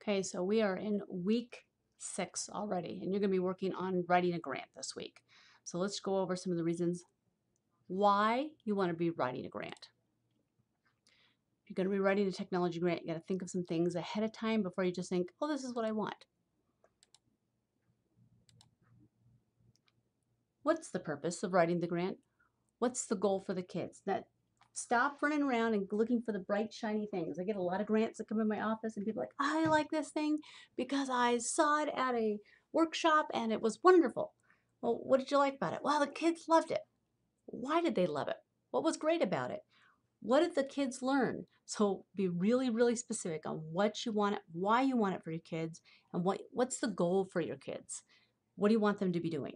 Okay, so we are in week 6 already, and you're going to be working on writing a grant this week. So let's go over some of the reasons why you want to be writing a grant. If you're going to be writing a technology grant, you got to think of some things ahead of time before you just think, oh, this is what I want. What's the purpose of writing the grant? What's the goal for the kids? Stop running around and looking for the bright, shiny things. I get a lot of grants that come in my office, and people are like, I like this thing because I saw it at a workshop and it was wonderful. Well, what did you like about it? Well, the kids loved it. Why did they love it? What was great about it? What did the kids learn? So be really, really specific on what you want it, why you want it for your kids, and what's the goal for your kids? What do you want them to be doing?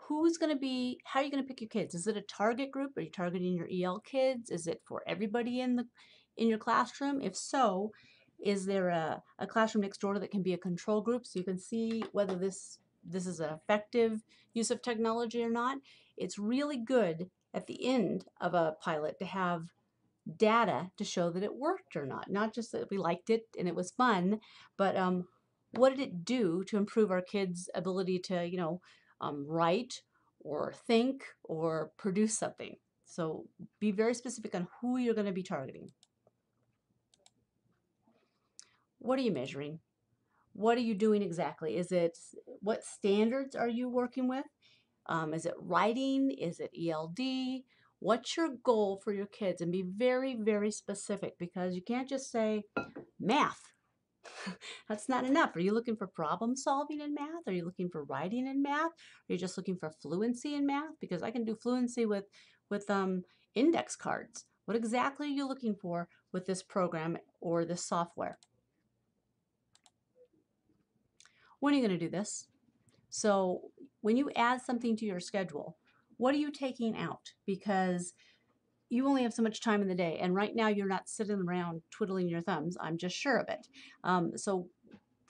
How are you going to pick your kids? Is it a target group? Are you targeting your EL kids? Is it for everybody in your classroom? If so, is there a classroom next door that can be a control group so you can see whether this is an effective use of technology or not? It's really good at the end of a pilot to have data to show that it worked or not just that we liked it and it was fun, but what did it do to improve our kids' ability to, write or think or produce something. So be very specific on who you're going to be targeting. What are you measuring? What are you doing exactly? What standards are you working with? Is it writing? Is it ELD? What's your goal for your kids? And be very, very specific, because you can't just say math. That's not enough. Are you looking for problem solving in math? Are you looking for writing in math? Are you just looking for fluency in math? Because I can do fluency with index cards. What exactly are you looking for with this program or this software? When are you going to do this? So when you add something to your schedule, what are you taking out? Because you only have so much time in the day, and right now you're not sitting around twiddling your thumbs. I'm just sure of it. So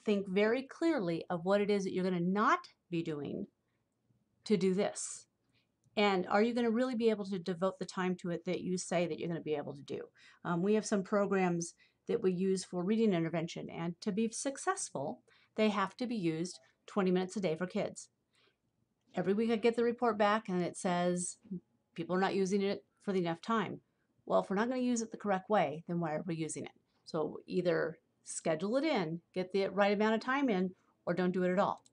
think very clearly of what it is that you're going to not be doing to do this. And are you going to really be able to devote the time to it that you say that you're going to be able to do? We have some programs that we use for reading intervention, and to be successful, they have to be used 20 minutes a day for kids. Every week I get the report back and it says people are not using it for enough time. Well, if we're not going to use it the correct way, then why are we using it? So either schedule it in, get the right amount of time in, or don't do it at all.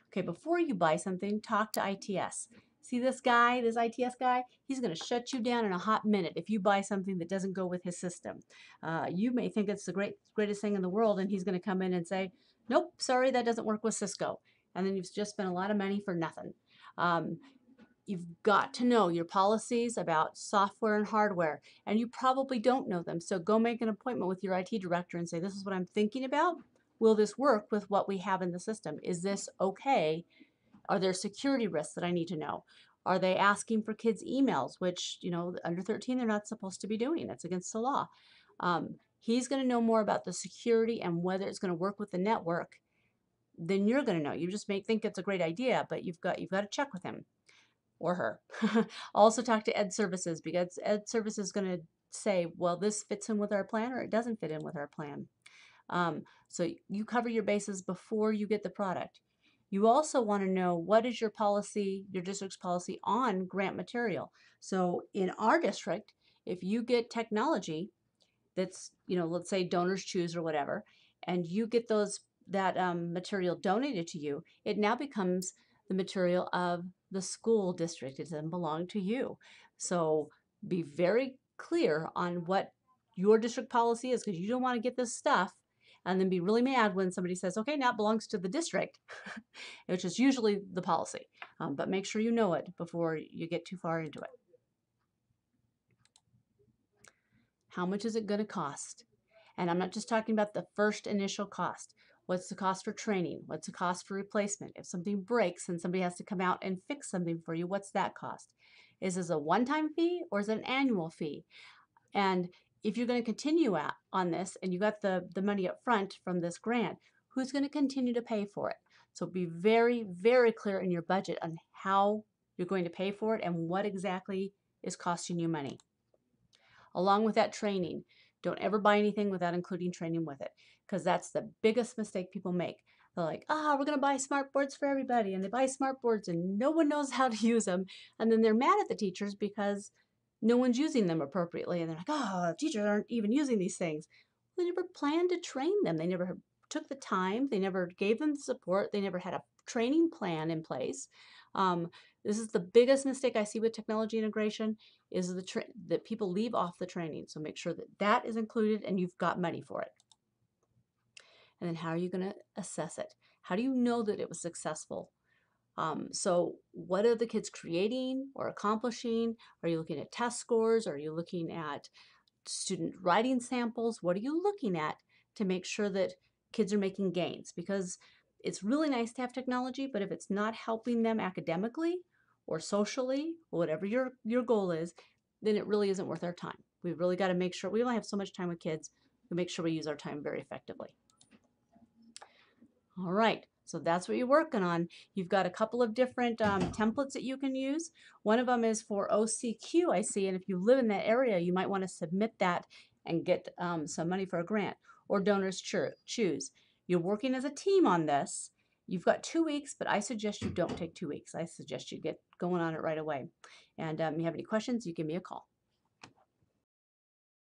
Okay, before you buy something, talk to ITS. See this guy, this ITS guy? He's going to shut you down in a hot minute if you buy something that doesn't go with his system. You may think it's the greatest thing in the world, and he's going to come in and say, nope, sorry, that doesn't work with Cisco. And then you've just spent a lot of money for nothing. You've got to know your policies about software and hardware, and you probably don't know them. So go make an appointment with your IT director and say, this is what I'm thinking about. Will this work with what we have in the system? Is this okay? Are there security risks that I need to know? Are they asking for kids' emails, which, under 13, they're not supposed to be doing? That's against the law. He's going to know more about the security and whether it's going to work with the network than you're going to know. You just may think it's a great idea, but you've got to check with him or her. Also talk to Ed Services, because Ed Services is going to say, well, this fits in with our plan or it doesn't fit in with our plan. So you cover your bases before you get the product. You also want to know, what is your policy, your district's policy on grant material. So in our district, if you get technology that's, let's say Donors Choose or whatever, and you get that material donated to you, it now becomes the material of the school district. It doesn't belong to you. So be very clear on what your district policy is, because you don't want to get this stuff and then be really mad when somebody says, okay, now it belongs to the district, which is usually the policy. But make sure you know it before you get too far into it. How much is it going to cost? And I'm not just talking about the first initial cost. What's the cost for training? What's the cost for replacement? If something breaks and somebody has to come out and fix something for you, what's that cost? Is this a one-time fee or is it an annual fee? And if you're going to continue on this and you got the money up front from this grant, who's going to continue to pay for it? So be very, very clear in your budget on how you're going to pay for it and what exactly is costing you money. along with that training. Don't ever buy anything without including training with it, because that's the biggest mistake people make. They're like, we're going to buy smart boards for everybody. And they buy smart boards and no one knows how to use them. And then they're mad at the teachers because no one's using them appropriately. And they're like, teachers aren't even using these things. They never planned to train them. They never took the time. They never gave them the support. They never had a training plan in place. This is the biggest mistake I see with technology integration, is that people leave off the training. So make sure that that is included and you've got money for it. And then how are you going to assess it? How do you know that it was successful? So what are the kids creating or accomplishing? Are you looking at test scores? Are you looking at student writing samples? What are you looking at to make sure that kids are making gains? Because it's really nice to have technology, but if it's not helping them academically or socially, or whatever your goal is, then it really isn't worth our time. We've really got to make sure, we only have so much time with kids, we make sure we use our time very effectively. All right, so that's what you're working on. You've got a couple of different templates that you can use. One of them is for OCQ, I see, and if you live in that area, you might want to submit that and get some money for a grant, or donors choose. You're working as a team on this. You've got 2 weeks, but I suggest you don't take 2 weeks. I suggest you get going on it right away. And if you have any questions, you give me a call.